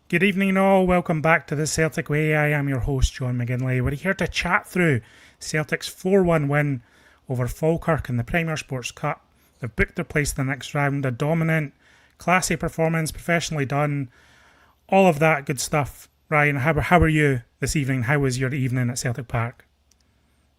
Good evening, all. Welcome back to the Celtic Way. I am your host, John McGinley. We're here to chat through Celtic's 4-1 win over Falkirk in the Premier Sports Cup. They've booked their place in the next round. A dominant, classy performance, professionally done, all of that good stuff. Ryan, how are you this evening? How was your evening at Celtic Park?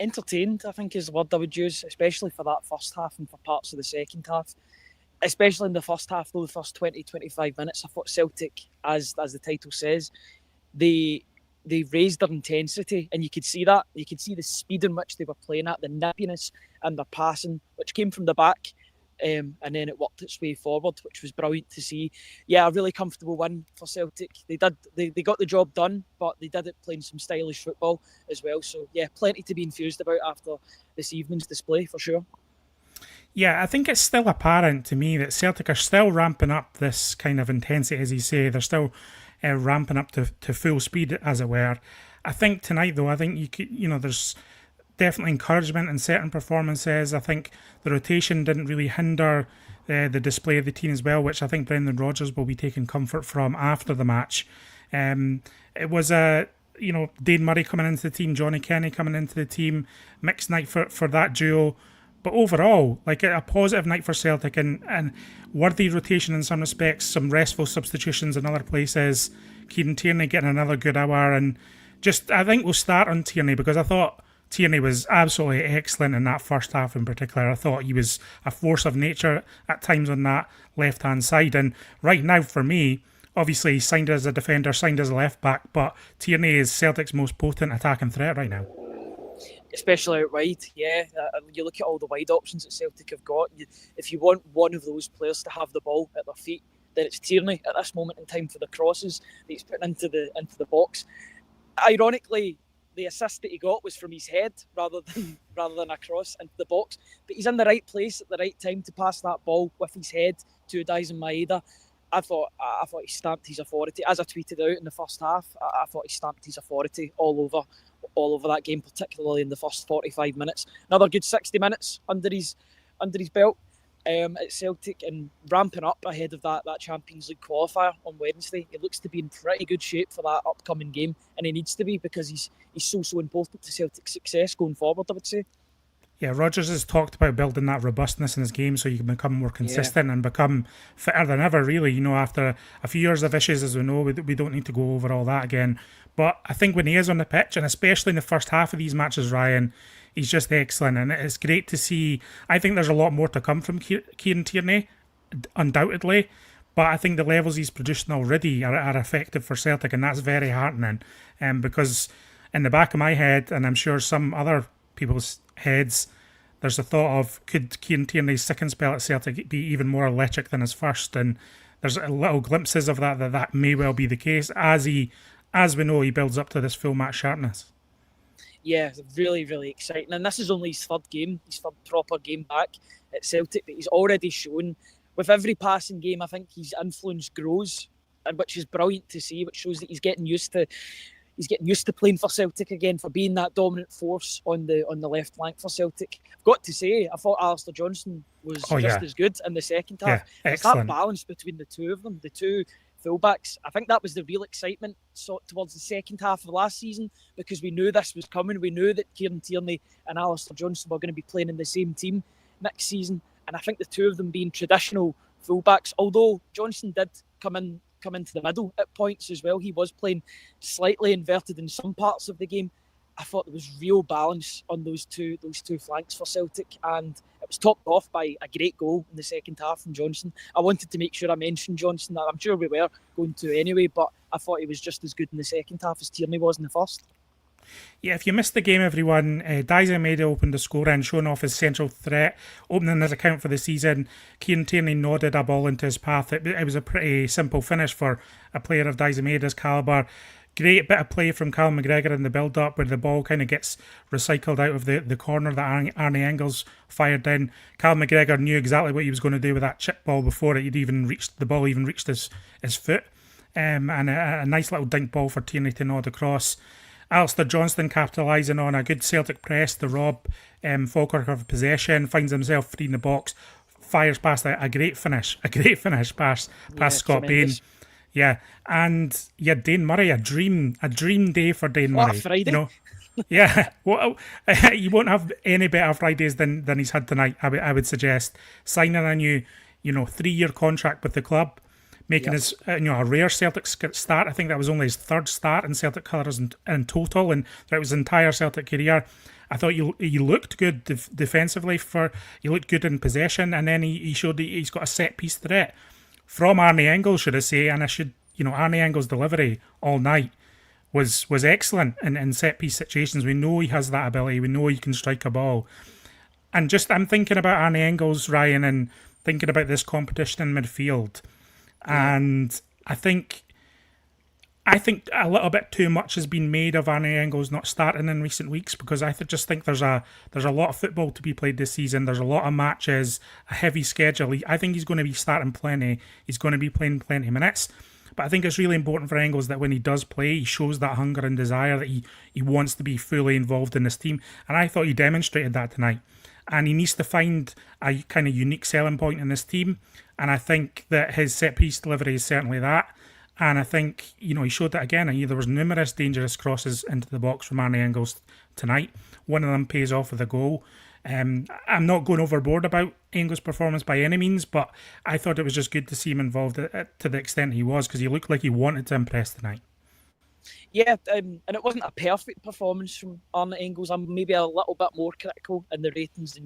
Entertained, I think, is the word I would use, especially for that first half and for parts of the second half. Especially in the first half, though, the first 20-25 minutes, I thought Celtic, as the title says, they raised their intensity, and you could see that. You could see the speed in which they were playing at, the nippiness and their passing, which came from the back, and then it worked its way forward, which was brilliant to see. Yeah, a really comfortable win for Celtic. They got the job done, but they did it playing some stylish football as well. So yeah, plenty to be enthused about after this evening's display for sure. Yeah, I think it's still apparent to me that Celtic are still ramping up this kind of intensity, as you say. They're still ramping up to full speed, as it were. I think tonight, though, there's definitely encouragement in certain performances. I think the rotation didn't really hinder the display of the team as well, which I think Brendan Rodgers will be taking comfort from after the match. It was Dane Murray coming into the team, Johnny Kenny coming into the team, mixed night for that duo. But overall, like a positive night for Celtic and worthy rotation in some respects, some restful substitutions in other places. Kieran Tierney getting another good hour, and just I think we'll start on Tierney because I thought Tierney was absolutely excellent in that first half in particular. I thought he was a force of nature at times on that left-hand side. And right now, for me, obviously he signed as a defender, signed as a left-back, but Tierney is Celtic's most potent attacking threat right now. Especially out wide, yeah. You look at all the wide options that Celtic have got. If you want one of those players to have the ball at their feet, then it's Tierney at this moment in time for the crosses that he's putting into the box. Ironically, the assist that he got was from his head rather than a cross into the box. But he's in the right place at the right time to pass that ball with his head to Daizen Maeda. I thought he stamped his authority. As I tweeted out in the first half, I thought he stamped his authority all over that game, particularly in the first 45 minutes. Another good 60 minutes under his belt at Celtic, and ramping up ahead of that Champions League qualifier on Wednesday. He looks to be in pretty good shape for that upcoming game, and he needs to be because he's so important to Celtic's success going forward, I would say. Yeah, Rodgers has talked about building that robustness in his game so you can become more consistent and become fitter than ever, really. You know, after a few years of issues, as we know, we don't need to go over all that again. But I think when he is on the pitch, and especially in the first half of these matches, Ryan, he's just excellent. And it's great to see. I think there's a lot more to come from Kieran Tierney, undoubtedly. But I think the levels he's producing already are effective for Celtic, and that's very heartening. Because in the back of my head, and I'm sure some other people's heads, there's a thought of, could Kieran Tierney's second spell at Celtic be even more electric than his first? And there's little glimpses of that may well be the case as we know, he builds up to this full match sharpness. Yeah, really, really exciting. And this is only his third proper game back at Celtic, but he's already shown with every passing game, I think his influence grows, and which is brilliant to see, which shows that he's getting used to playing for Celtic again, for being that dominant force on the left flank for Celtic. I've got to say, I thought Alistair Johnston was just as good in the second half. Yeah, There's that balance between the two of them, the two fullbacks. I think that was the real excitement towards the second half of last season, because we knew this was coming. We knew that Kieran Tierney and Alistair Johnston were going to be playing in the same team next season. And I think the two of them being traditional fullbacks, although Johnston did come into the middle at points as well. He was playing slightly inverted in some parts of the game. I thought there was real balance on those two flanks for Celtic, and it was topped off by a great goal in the second half from Johnston. I wanted to make sure I mentioned Johnston, that I'm sure we were going to anyway, but I thought he was just as good in the second half as Tierney was in the first. Yeah, if you missed the game, everyone, Daizen Maeda opened the score and showing off his central threat, opening his account for the season. Kieran Tierney nodded a ball into his path. It was a pretty simple finish for a player of Daizen Maeda's calibre. Great bit of play from Callum McGregor in the build-up, where the ball kind of gets recycled out of the corner that Arnie Engels fired in. Callum McGregor knew exactly what he was going to do with that chip ball before the ball even reached his foot. And a nice little dink ball for Tierney to nod across. Alistair Johnston capitalising on a good Celtic press to rob Falkirk of possession, finds himself free in the box, fires past a great finish past Scott Bain. Yeah, and yeah, Dane Murray, a dream day for Dane What a Murray. Friday. You know, yeah. Well, you won't have any better Fridays than he's had tonight. I would suggest signing a new, 3-year contract with the club, making Yep. his a rare Celtic start. I think that was only his third start in Celtic colours in total, and throughout his entire Celtic career. I thought he looked good defensively. He looked good in possession, and then he showed that he's got a set piece threat from Arnie Engels, should I say? And Arnie Engels' delivery all night was excellent in set piece situations. We know he has that ability. We know he can strike a ball. And just I'm thinking about Arnie Engels, Ryan, and thinking about this competition in midfield. And I think a little bit too much has been made of Arnie Engels not starting in recent weeks, because I just think there's a lot of football to be played this season. There's a lot of matches, a heavy schedule. I think he's going to be starting plenty. He's going to be playing plenty of minutes. But I think it's really important for Engels that when he does play, he shows that hunger and desire that he wants to be fully involved in this team. And I thought he demonstrated that tonight. And he needs to find a kind of unique selling point in this team. And I think that his set-piece delivery is certainly that. And I think, he showed that again. There was numerous dangerous crosses into the box from Arnie Engels tonight. One of them pays off with a goal. I'm not going overboard about Engels' performance by any means, but I thought it was just good to see him involved to the extent he was, because he looked like he wanted to impress tonight. Yeah, and it wasn't a perfect performance from Arne Engels. I'm maybe a little bit more critical in the ratings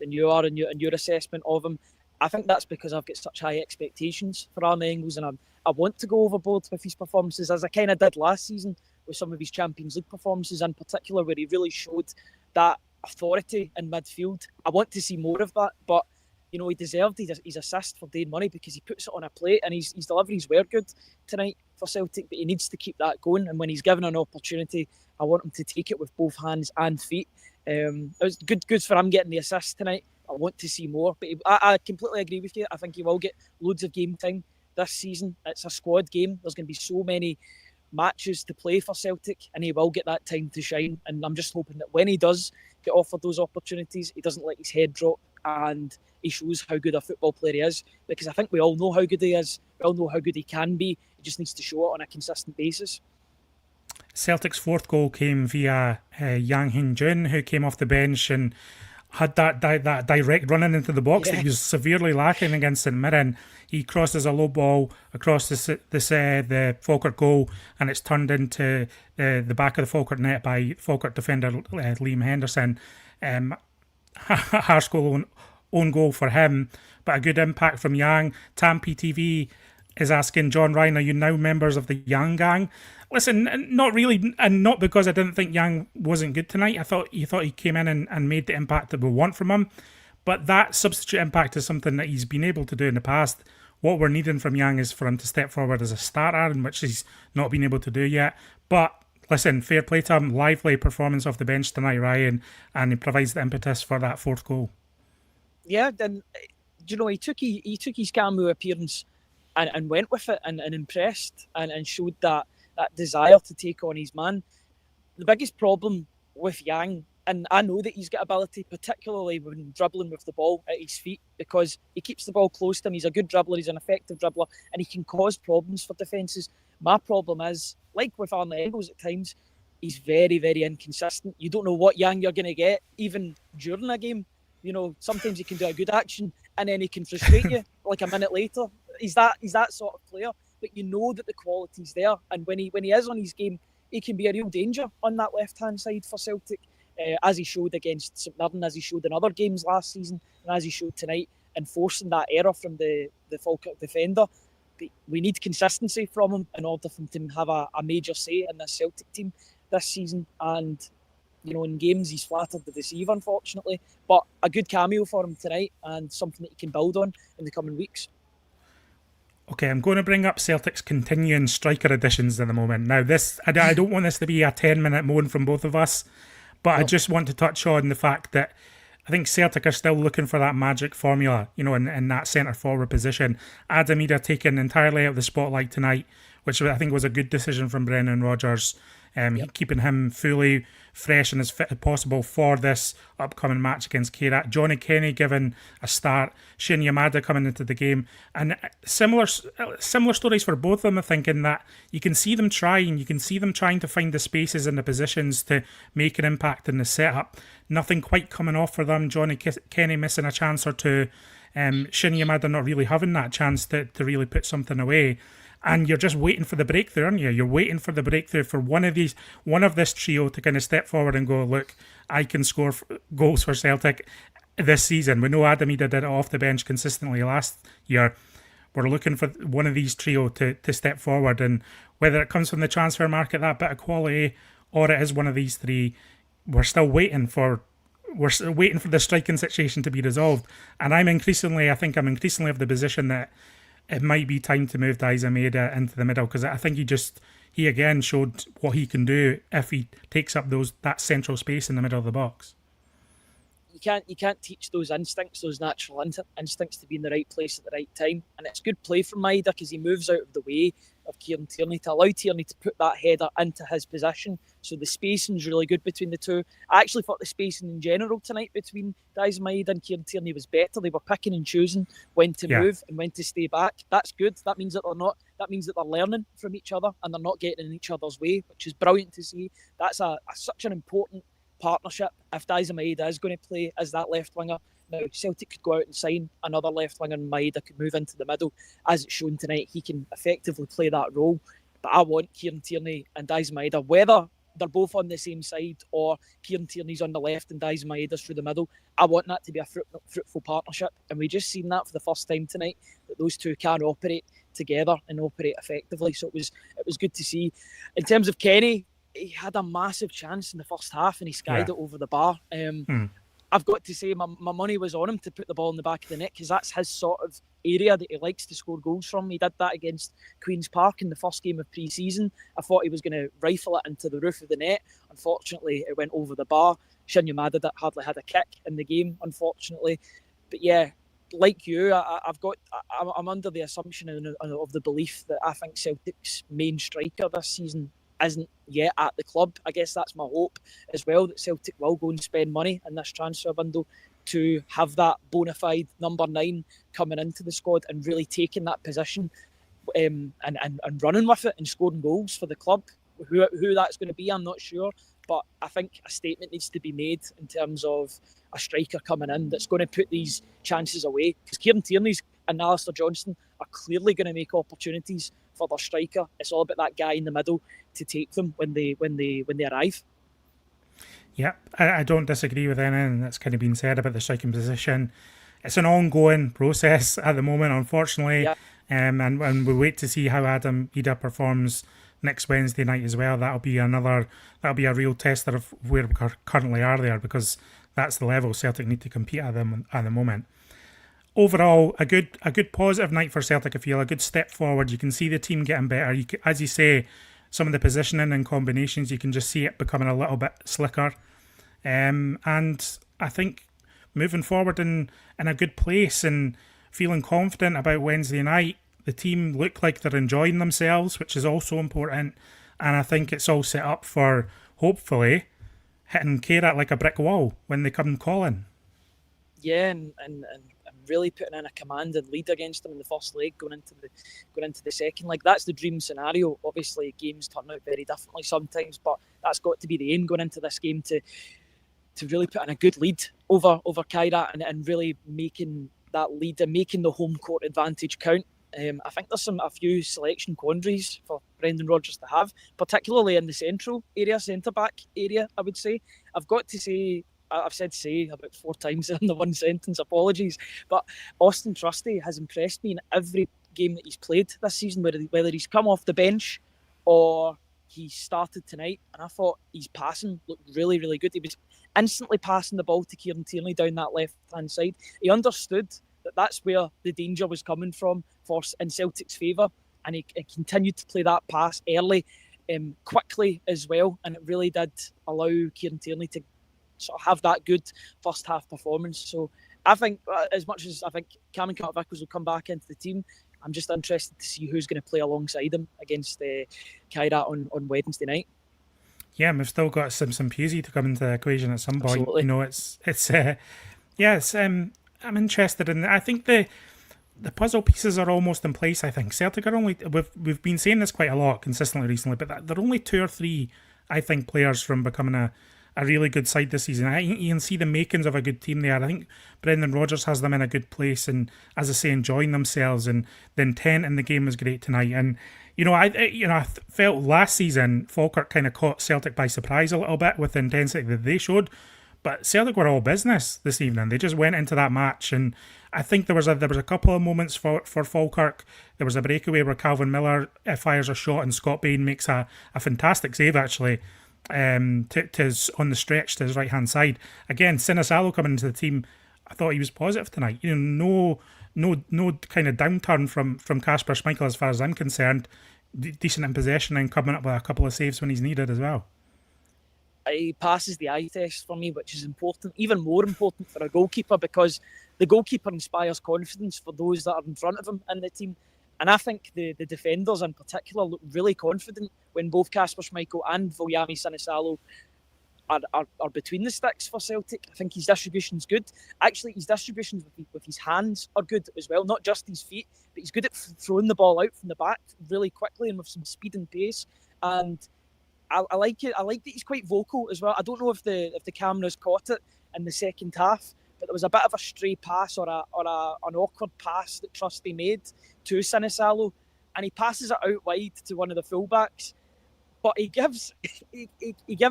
than you are in your assessment of him. I think that's because I've got such high expectations for Arne Engels, and I want to go overboard with his performances, as I kind of did last season with some of his Champions League performances in particular, where he really showed that authority in midfield. I want to see more of that, but he deserved his assist for Dane Murray because he puts it on a plate, and his deliveries were good tonight for Celtic, but he needs to keep that going. And when he's given an opportunity, I want him to take it with both hands and feet. It was good for him getting the assist tonight. I want to see more, but I completely agree with you. I think he will get loads of game time this season. It's a squad game. There's going to be so many matches to play for Celtic, and he will get that time to shine. And I'm just hoping that when he does get offered those opportunities, he doesn't let his head drop and he shows how good a football player he is, because I think we all know how good he is. We all know how good he can be. He just needs to show it on a consistent basis. Celtic's fourth goal came via Yang Hyun-jun, who came off the bench and had that direct running into the box that he was severely lacking against St Mirren. He crosses a low ball across the Falkirk goal, and it's turned into the back of the Falkirk net by Falkirk defender Liam Henderson. Harsh goal, own goal for him, but a good impact from Yang. Tampi TV is asking, John Ryan, are you now members of the Yang gang? Listen, not really, and not because I didn't think Yang wasn't good tonight. I thought he came in and made the impact that we want from him. But that substitute impact is something that he's been able to do in the past. What we're needing from Yang is for him to step forward as a starter, in which he's not been able to do yet. But listen, fair play to him. Lively performance off the bench tonight, Ryan, and he provides the impetus for that fourth goal. Yeah, then he took his cameo appearance and went with it and impressed and showed that desire to take on his man. The biggest problem with Yang, and I know that he's got ability, particularly when dribbling with the ball at his feet, because he keeps the ball close to him. He's a good dribbler, he's an effective dribbler, and he can cause problems for defences. My problem is, like with Arne Engels at times, he's very, very inconsistent. You don't know what Yang you're going to get, even during a game. Sometimes he can do a good action and then he can frustrate you like a minute later. He's that sort of player, but you know that the quality's there, and when he is on his game, he can be a real danger on that left-hand side for Celtic, as he showed against St Mirren, as he showed in other games last season, and as he showed tonight, enforcing that error from the Falkirk defender. But we need consistency from him in order for him to have a major say in this Celtic team this season. And in games he's flattered to deceive, unfortunately, but a good cameo for him tonight and something that he can build on in the coming weeks. Okay, I'm going to bring up Celtic's continuing striker additions in a moment. Now, I don't want this to be a 10-minute moan from both of us, but I just want to touch on the fact that I think Celtic are still looking for that magic formula, in that centre-forward position. Adam Idah taken entirely out of the spotlight tonight, which I think was a good decision from Brendan Rodgers. keeping him fully fresh and as fit as possible for this upcoming match against Kierat. Johnny Kenny given a start, Shane Yamada coming into the game, and similar stories for both of them. I think in that you can see them trying to find the spaces and the positions to make an impact in the setup. Nothing quite coming off for them. Johnny Kenny missing a chance or two. Shane Yamada not really having that chance to really put something away. And you're just waiting for the breakthrough, aren't you? You're waiting for the breakthrough for one of this trio to kind of step forward and go, look, I can score goals for Celtic this season. We know Adam Ida did it off the bench consistently last year. We're looking for one of these trio to step forward, and whether it comes from the transfer market, that bit of quality, or it is one of these three, we're still waiting for the striking situation to be resolved. And I'm increasingly of the position that it might be time to move Daiz Maeda into the middle, because I think he again showed what he can do if he takes up that central space in the middle of the box. You can't teach those instincts, those natural instincts to be in the right place at the right time. And it's good play from Maeda because he moves out of the way of Kieran Tierney to allow Tierney to put that header into his position. So the spacing's really good between the two. I actually thought the spacing in general tonight between Daiz Maeda and Kieran Tierney was better. They were picking and choosing when to move and when to stay back. That's good. That means that they're learning from each other and they're not getting in each other's way, which is brilliant to see. That's such an important partnership. If Daiz Maeda is going to play as that left winger, now Celtic could go out and sign another left winger and Maeda could move into the middle. As it's shown tonight, he can effectively play that role. But I want Kieran Tierney and Daiz Maeda, whether they're both on the same side or Kieran Tierney's on the left and Daiz Maeda's through the middle, I want that to be a fruitful partnership. And we just seen that for the first time tonight, that those two can operate together and operate effectively. So it was good to see. In terms of Kenny, he had a massive chance in the first half and he skied it over the bar. I've got to say my money was on him to put the ball in the back of the net because that's his sort of area that he likes to score goals from. He did that against Queen's Park in the first game of pre-season. I thought he was going to rifle it into the roof of the net. Unfortunately, it went over the bar. Shane Yamada hardly had a kick in the game, unfortunately. But yeah, like you, I'm under the assumption of the belief that I think Celtic's main striker this season isn't yet at the club. I guess that's my hope as well, that Celtic will go and spend money in this transfer window to have that bona fide number 9 coming into the squad and really taking that position and running with it and scoring goals for the club. Who that's going to be, I'm not sure, but I think a statement needs to be made in terms of a striker coming in that's going to put these chances away, because Kieran Tierney's and Alistair Johnston are clearly going to make opportunities for their striker. It's all about that guy in the middle to take them when they arrive. Yeah, I don't disagree with anything that's kind of been said about the striking position. It's an ongoing process at the moment, unfortunately, and we wait to see how Adam Ida performs next Wednesday night as well. That'll be a real tester of where we currently are there, because that's the level Celtic need to compete at the moment. Overall, a good positive night for Celtic. I feel a good step forward. You can see the team getting better. As you say, some of the positioning and combinations, you can just see it becoming a little bit slicker. And I think moving forward in a good place and feeling confident about Wednesday night, the team look like they're enjoying themselves, which is also important. And I think it's all set up for, hopefully, hitting Kierat like a brick wall when they come calling. Yeah, and really putting in a command and lead against them in the first leg, going into the second leg. That's the dream scenario. Obviously, games turn out very differently sometimes, but that's got to be the aim going into this game, to really put in a good lead over Kierat and really making that lead and making the home court advantage count. I think there's a few selection quandaries for Brendan Rodgers to have, particularly in the central area, centre-back area, I would say. I've said say about 4 times in the one sentence, apologies. But Austin Trusty has impressed me in every game that he's played this season, whether he's come off the bench or he started tonight. And I thought his passing looked really, really good. He was instantly passing the ball to Kieran Tierney down that left-hand side. He understood that that's where the danger was coming from in Celtic's favour. And he continued to play that pass early, quickly as well. And it really did allow Kieran Tierney to sort of have that good first half performance. So I think, as much as I think Cameron Carter-Vickers will come back into the team, I'm just interested to see who's going to play alongside him against Kierat on Wednesday night. Yeah, and we've still got some Pusey to come into the equation at some point. Absolutely. I'm interested in. I think the puzzle pieces are almost in place. I think Celtic are only we've been saying this quite a lot consistently recently, but they're only two or three, I think, players from becoming a really good side this season. I think you can see the makings of a good team there. I think Brendan Rodgers has them in a good place, and as I say, enjoying themselves. And the intent in the game was great tonight. And I felt last season Falkirk kind of caught Celtic by surprise a little bit with the intensity that they showed. But Celtic were all business this evening. They just went into that match, and I think there was a couple of moments for Falkirk. There was a breakaway where Calvin Miller fires a shot, and Scott Bain makes a fantastic save actually, on the stretch to his right hand side. Again, Sinisalo coming into the team, I thought he was positive tonight. No kind of downturn from Kasper Schmeichel as far as I'm concerned. Decent in possession and coming up with a couple of saves when he's needed as well. He passes the eye test for me, which is important, even more important for a goalkeeper, because the goalkeeper inspires confidence for those that are in front of him in the team. And I think the defenders in particular look really confident when both Kasper Schmeichel and Viljami Sinisalo are between the sticks for Celtic. I think his distribution's good. Actually, his distributions with his hands are good as well, not just his feet, but he's good at throwing the ball out from the back really quickly and with some speed and pace. And I like it. I like that he's quite vocal as well. I don't know if the cameras caught it in the second half, but there was a bit of a stray pass or an awkward pass that Trusty made to Sinisalo, and he passes it out wide to one of the fullbacks. But he gives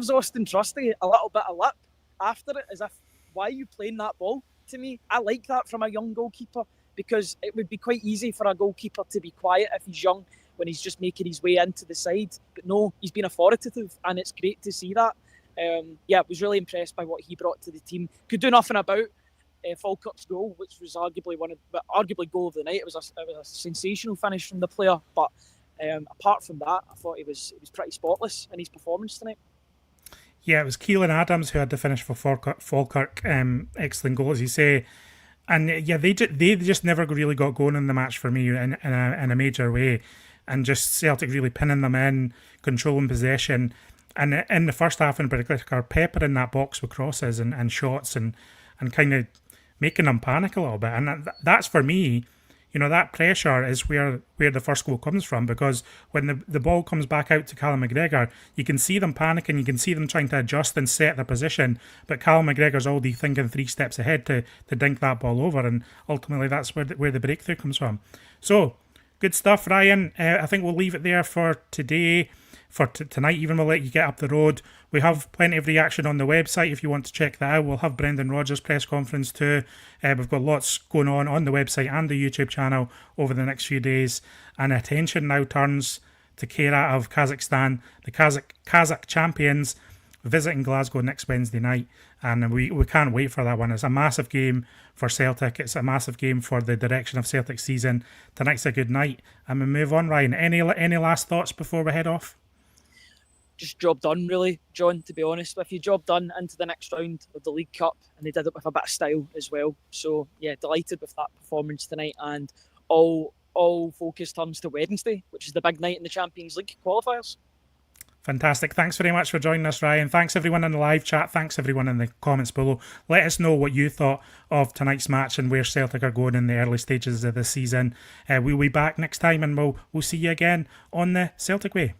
Austin Trusty a little bit of lip after it, as if, why are you playing that ball to me? I like that from a young goalkeeper, because it would be quite easy for a goalkeeper to be quiet if he's young when he's just making his way into the side. But no, he's been authoritative, and it's great to see that. I was really impressed by what he brought to the team. Could do nothing about Falkirk's goal, which was arguably goal of the night. It was a sensational finish from the player, but apart from that, I thought he was pretty spotless in his performance tonight. Yeah, it was Keelan Adams who had the finish for Falkirk. Excellent goal, as you say. And yeah, they just never really got going in the match for me in a major way. And just Celtic really pinning them in, controlling possession. And in the first half in particular, peppering that box with crosses and shots and kind of making them panic a little bit. And that's for me, that pressure is where the first goal comes from, because when the ball comes back out to Callum McGregor, you can see them panicking, you can see them trying to adjust and set their position, but Callum McGregor's already thinking 3 steps ahead to dink that ball over, and ultimately that's where the breakthrough comes from. So, good stuff, Ryan. I think we'll leave it there for today. For tonight, even we'll let you get up the road. We have plenty of reaction on the website if you want to check that out. We'll have Brendan Rodgers' press conference too. We've got lots going on the website and the YouTube channel over the next few days. And attention now turns to Kera of Kazakhstan, the Kazakh champions, visiting Glasgow next Wednesday night. And we can't wait for that one. It's a massive game for Celtic. It's a massive game for the direction of Celtic's season. Tonight's a good night. And we move on, Ryan. Any last thoughts before we head off? Just job done, really, John, to be honest with you. Job done into the next round of the League Cup, and they did it with a bit of style as well. So, yeah, delighted with that performance tonight, and all focus turns to Wednesday, which is the big night in the Champions League qualifiers. Fantastic. Thanks very much for joining us, Ryan. Thanks everyone in the live chat. Thanks everyone in the comments below. Let us know what you thought of tonight's match and where Celtic are going in the early stages of the season. We'll be back next time, and we'll see you again on the Celtic Way.